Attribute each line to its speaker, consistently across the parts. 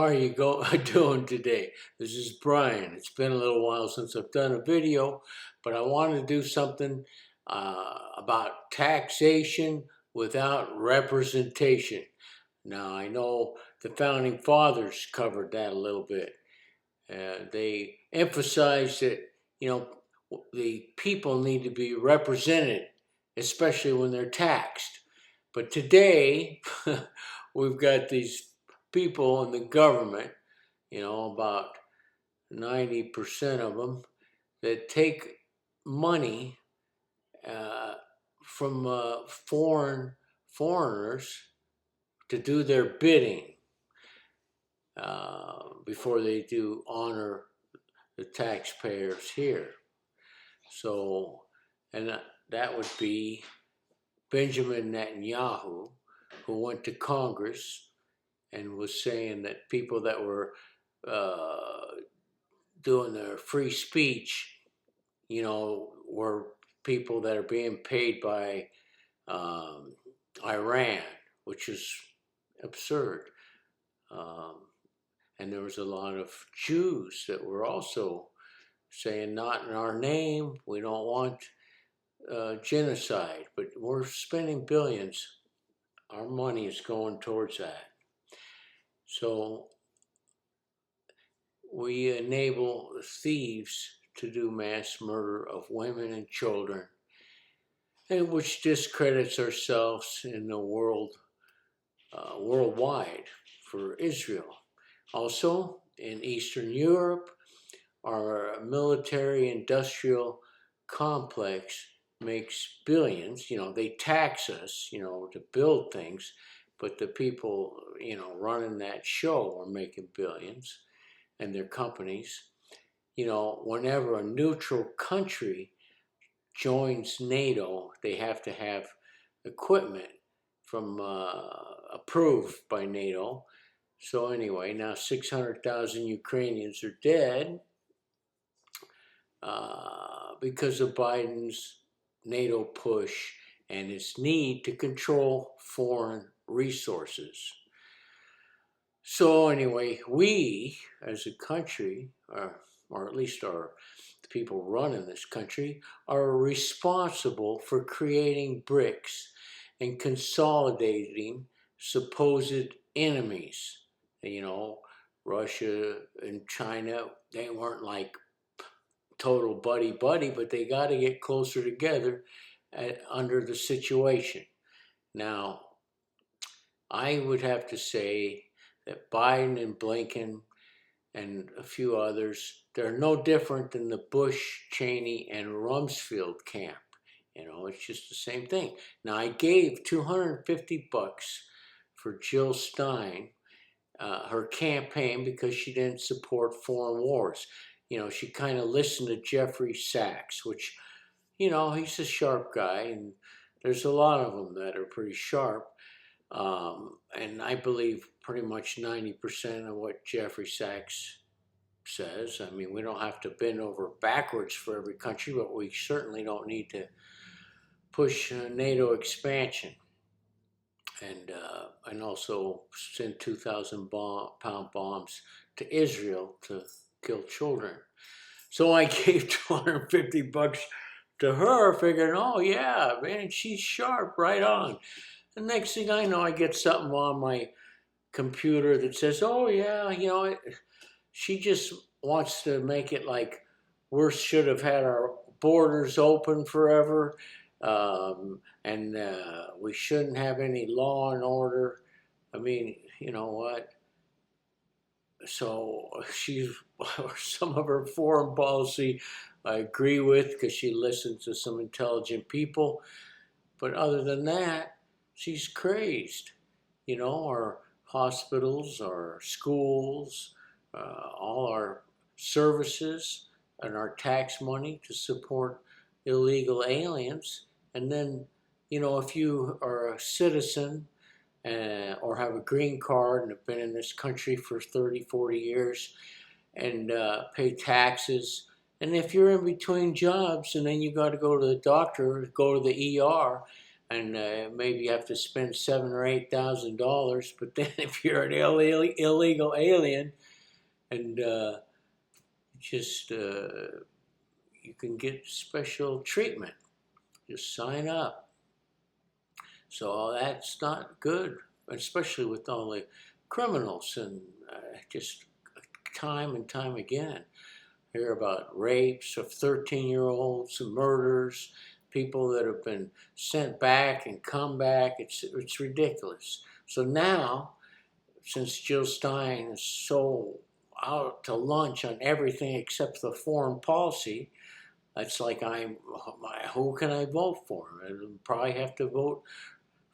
Speaker 1: are you doing today? This is Brian. It's been a little while since I've done a video, but I want to do something about taxation without representation. Now, I know the Founding Fathers covered that a little bit. They emphasized that, the people need to be represented, especially when they're taxed. But today, we've got these people in the government, about 90% of them, that take money from foreigners to do their bidding before they do honor the taxpayers here. So, and that would be Benjamin Netanyahu, who went to Congress and was saying that people that were doing their free speech, were people that are being paid by Iran, which is absurd. And there was a lot of Jews that were also saying, not in our name, we don't want genocide, but we're spending billions. Our money is going towards that. So we enable thieves to do mass murder of women and children, and which discredits ourselves in the world, worldwide for Israel. Also, in Eastern Europe, our military-industrial complex makes billions. They tax us, to build things, but the people, running that show are making billions, and their companies. Whenever a neutral country joins NATO, they have to have equipment from approved by NATO. So anyway, now 600,000 Ukrainians are dead because of Biden's NATO push and its need to control foreign resources. So anyway, we as a country, or at least the people running this country, are responsible for creating bricks and consolidating supposed enemies. Russia and China, they weren't like total buddy-buddy, but they got to get closer together under the situation. Now, I would have to say that Biden and Blinken and a few others, they're no different than the Bush, Cheney, and Rumsfeld camp. It's just the same thing. Now, I gave $250 for Jill Stein, her campaign, because she didn't support foreign wars. She kind of listened to Jeffrey Sachs, which, he's a sharp guy, and there's a lot of them that are pretty sharp. And I believe pretty much 90% of what Jeffrey Sachs says. I mean, we don't have to bend over backwards for every country, but we certainly don't need to push NATO expansion and also send 2,000-pound bombs to Israel to kill children. So I gave $250 to her, figuring, oh yeah, man, she's sharp, right on. The next thing I know, I get something on my computer that says, oh yeah, she just wants to make it like we should have had our borders open forever, and we shouldn't have any law and order. I mean, you know what? So some of her foreign policy I agree with, because she listens to some intelligent people. But other than that, she's crazed. Our hospitals, our schools, all our services, and our tax money to support illegal aliens. And then, if you are a citizen or have a green card and have been in this country for 30, 40 years and pay taxes, and if you're in between jobs and then you got to go to the doctor, go to the ER, and maybe you have to spend $7,000 or $8,000. But then if you're an illegal alien and just you can get special treatment. Just sign up. So that's not good, especially with all the criminals and just time and time again. Hear about rapes of 13-year-olds and murders, people that have been sent back and come back. It's ridiculous. So now, since Jill Stein is so out to lunch on everything except the foreign policy, it's like who can I vote for? I'll probably have to vote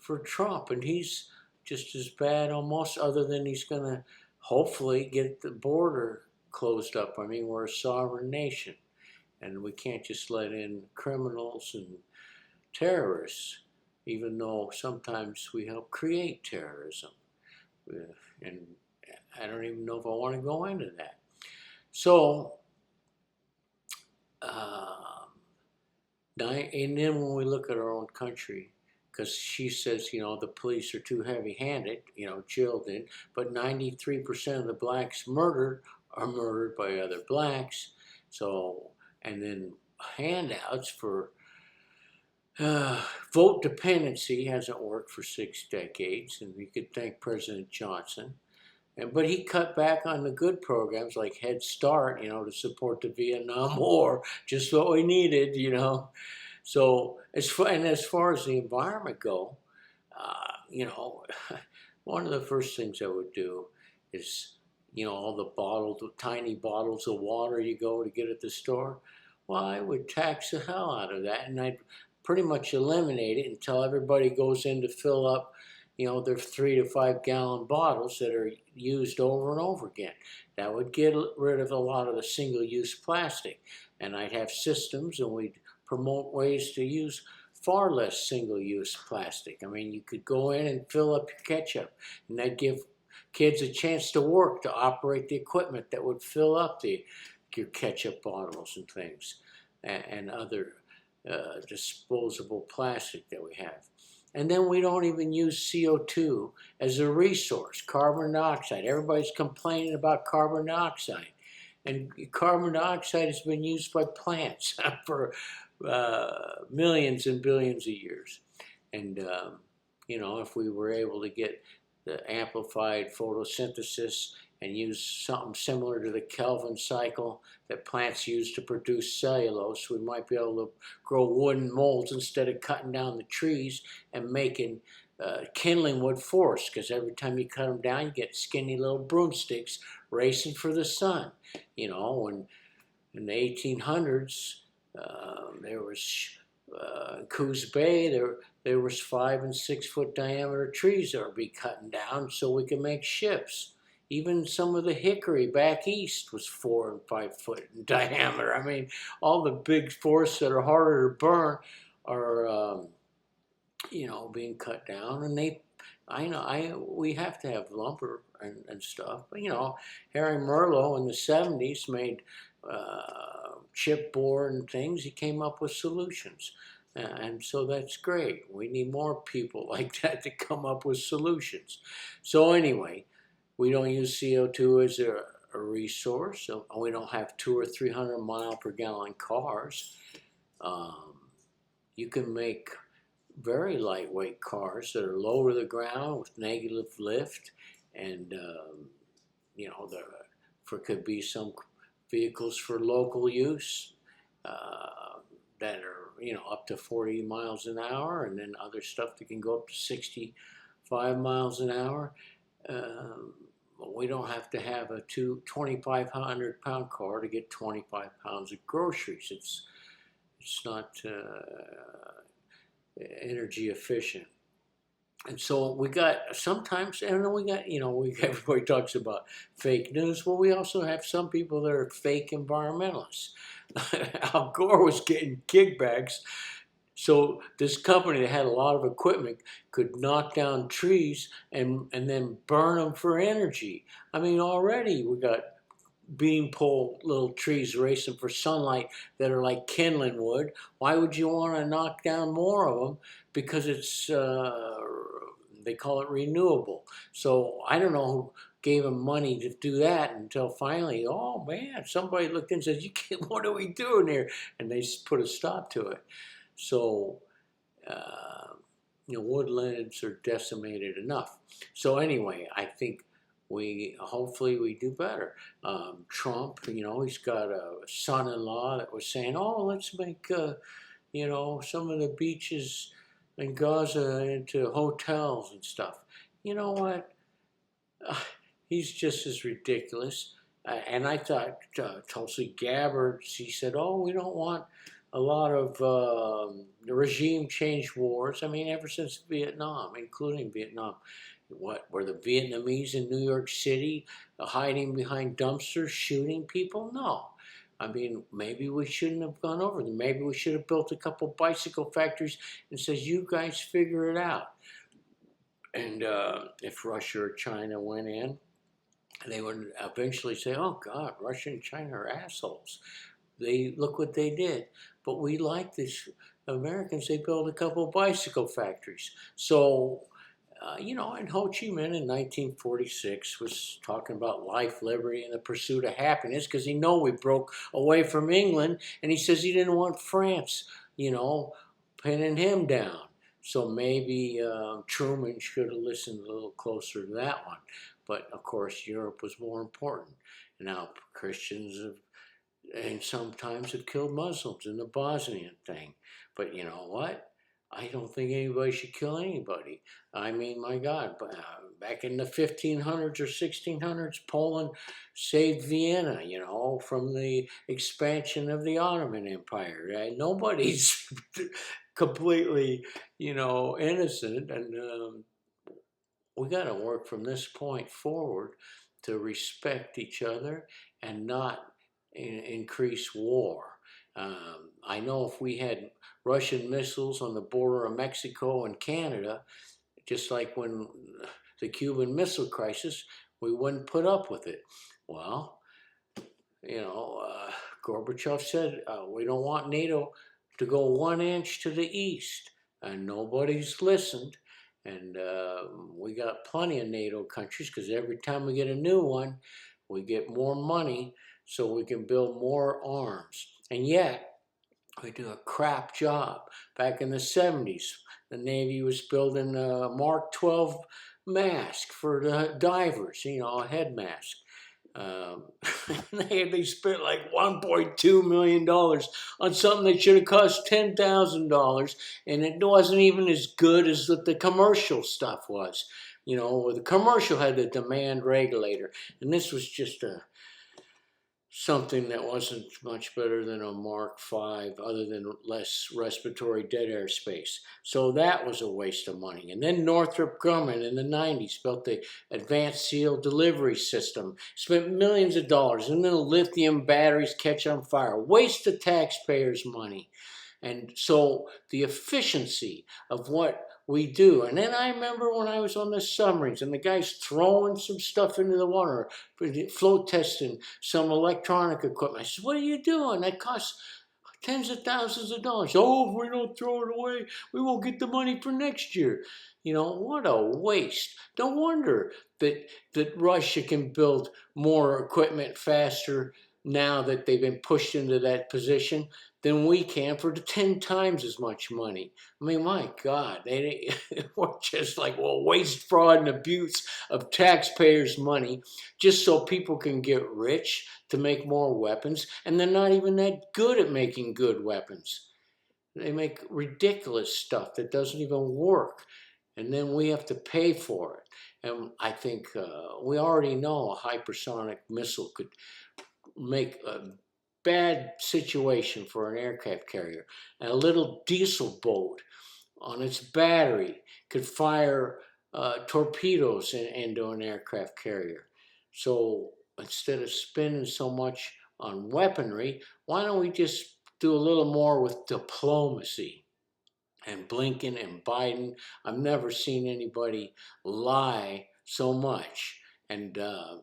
Speaker 1: for Trump, and he's just as bad almost, other than he's going to hopefully get the border closed up. I mean, we're a sovereign nation, and we can't just let in criminals and terrorists, even though sometimes we help create terrorism. And I don't even know if I want to go into that. So, and then when we look at our own country, because she says, you know, the police are too heavy-handed, you know, Jill did, but 93% of the blacks murdered are murdered by other blacks. So, and then handouts for vote dependency hasn't worked for 6 decades, and we could thank President Johnson. But he cut back on the good programs like Head Start, you know, to support the Vietnam War, just what we needed, you know. So, as far as the environment go, you know, one of the first things I would do is, you know, all the tiny bottles of water you go to get at the store, well, I would tax the hell out of that, and I'd pretty much eliminate it until everybody goes in to fill up, you know, their 3 to 5 gallon bottles that are used over and over again. That would get rid of a lot of the single-use plastic, and I'd have systems, and we'd promote ways to use far less single-use plastic. I mean, you could go in and fill up your ketchup, and that'd give kids a chance to work to operate the equipment that would fill up your ketchup bottles and things, and other disposable plastic that we have. And then we don't even use CO2 as a resource, carbon dioxide. Everybody's complaining about carbon dioxide. And carbon dioxide has been used by plants for millions and billions of years. And, you know, if we were able to get the amplified photosynthesis and use something similar to the Kelvin cycle that plants use to produce cellulose, we might be able to grow wooden molds instead of cutting down the trees and making kindling wood forests, because every time you cut them down, you get skinny little broomsticks racing for the sun. You know, when in the 1800s, there was Coos Bay, there was 5 and 6 foot diameter trees that would be cutting down so we could make ships. Even some of the hickory back east was 4 and 5 foot in diameter. I mean, all the big forests that are harder to burn are, you know, being cut down. And we have to have lumber and stuff. But, you know, Harry Merlo in the 70s made chipboard and things. He came up with solutions. And so that's great. We need more people like that to come up with solutions. So anyway, we don't use CO2 as a resource. So we don't have 200 or 300 mile per gallon cars. You can make very lightweight cars that are low to the ground with negative lift, and you know, there could be some vehicles for local use that are, you know, up to 40 miles an hour, and then other stuff that can go up to 65 miles an hour. We don't have to have a 2,500 pound car to get 25 pounds of groceries. It's not energy efficient. And so we got sometimes, and then we got, you know, everybody talks about fake news. Well, we also have some people that are fake environmentalists. Al Gore was getting kickbacks, so this company that had a lot of equipment could knock down trees and then burn them for energy. I mean, already we got beanpole little trees racing for sunlight that are like kindling wood. Why would you want to knock down more of them? Because it's they call it renewable. So I don't know who gave them money to do that until finally, oh man, somebody looked in and says, "You can't, what are we doing here?" And they put a stop to it. So uh, woodlands are decimated enough. So anyway, I think hopefully we do better. Trump, he's got a son-in-law that was saying, "Oh, let's make some of the beaches in Gaza into hotels and stuff." You know what? He's just as ridiculous. And I thought Tulsi Gabbard, she said, "Oh, we don't want a lot of regime change wars." I mean, ever since Vietnam, including Vietnam. What, were the Vietnamese in New York City hiding behind dumpsters shooting people? No. I mean, maybe we shouldn't have gone over them. Maybe we should have built a couple bicycle factories and says, "You guys figure it out." And if Russia or China went in, they would eventually say, "Oh God, Russia and China are assholes. They look what they did." But we like this Americans. They built a couple bicycle factories. So, and Ho Chi Minh in 1946 was talking about life, liberty, and the pursuit of happiness because he knew we broke away from England, and he says he didn't want France, pinning him down. So maybe Truman should have listened a little closer to that one. But of course, Europe was more important. Now, Christians and sometimes have killed Muslims in the Bosnian thing. But you know what? I don't think anybody should kill anybody. I mean, my God, back in the 1500s or 1600s, Poland saved Vienna, from the expansion of the Ottoman Empire. Right? Nobody's completely, innocent. And we got to work from this point forward to respect each other and not increase war. I know if we had Russian missiles on the border of Mexico and Canada, just like when the Cuban Missile Crisis, we wouldn't put up with it. Well, Gorbachev said, we don't want NATO to go 1 inch to the east, and nobody's listened. And we got plenty of NATO countries because every time we get a new one, we get more money so we can build more arms. And yet, we do a crap job. Back in the 70s, the Navy was building a Mark 12 mask for the divers, a head mask. They spent like $1.2 million on something that should have cost $10,000, and it wasn't even as good as what the commercial stuff was. The commercial had the demand regulator, and this was just something that wasn't much better than a Mark V, other than less respiratory dead air space. So that was a waste of money. And then Northrop Grumman in the 90s built the Advanced Seal Delivery System, spent millions of dollars, and then the lithium batteries catch on fire. Waste of taxpayers' money. And so the efficiency of what we do. And then I remember when I was on the submarines and the guy's throwing some stuff into the water, float testing some electronic equipment. I said, "What are you doing? That costs tens of thousands of dollars." "Oh, if we don't throw it away, we won't get the money for next year." What a waste. No wonder that Russia can build more equipment faster now that they've been pushed into that position than we can for 10 times as much money. I mean, my God, they were just like, waste, fraud, and abuse of taxpayers' money just so people can get rich to make more weapons, and they're not even that good at making good weapons. They make ridiculous stuff that doesn't even work, and then we have to pay for it. And I think we already know a hypersonic missile could make a bad situation for an aircraft carrier. And a little diesel boat on its battery could fire torpedoes into an aircraft carrier. So instead of spending so much on weaponry, why don't we just do a little more with diplomacy? And Blinken and Biden, I've never seen anybody lie so much. And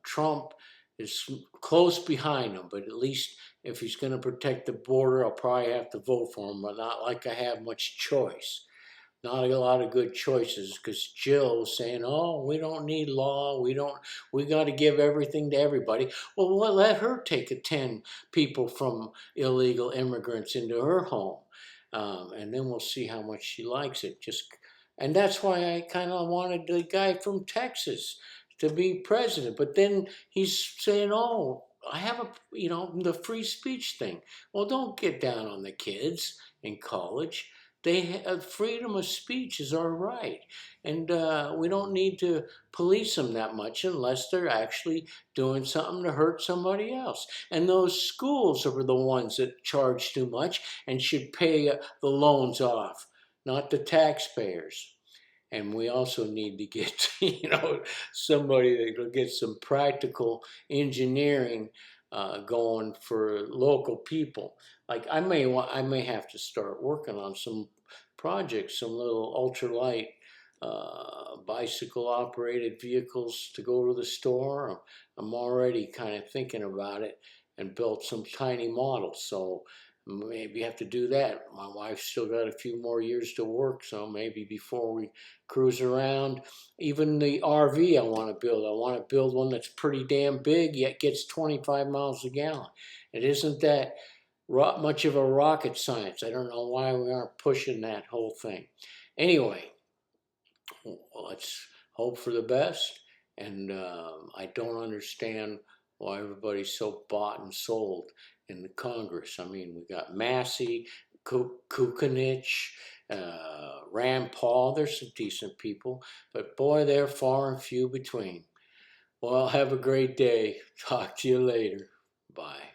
Speaker 1: Trump is close behind him, but at least if he's going to protect the border, I'll probably have to vote for him, but not like I have much choice. Not a lot of good choices because Jill's saying, "Oh, we don't need law. We got to give everything to everybody." Well, let her take 10 people from illegal immigrants into her home, and then we'll see how much she likes it. And that's why I kind of wanted the guy from Texas to be president. But then he's saying, "Oh, I have the free speech thing." Well, don't get down on the kids in college. Freedom of speech is our right, and we don't need to police them that much unless they're actually doing something to hurt somebody else. And those schools are the ones that charge too much and should pay the loans off, not the taxpayers. And we also need to get somebody that will get some practical engineering going for local people. Like I may have to start working on some projects, some little ultralight bicycle operated vehicles to go to the store. I'm already kind of thinking about it and built some tiny models. So maybe have to do that. My wife's still got a few more years to work, so maybe before we cruise around. Even the RV I want to build. I want to build one that's pretty damn big, yet gets 25 miles a gallon. It isn't that much of a rocket science. I don't know why we aren't pushing that whole thing. Anyway, let's hope for the best. And I don't understand why everybody's so bought and sold in the Congress. I mean, we got Massey, Kucinich, Rand Paul. There's some decent people, but boy, they're far and few between. Well, have a great day. Talk to you later. Bye.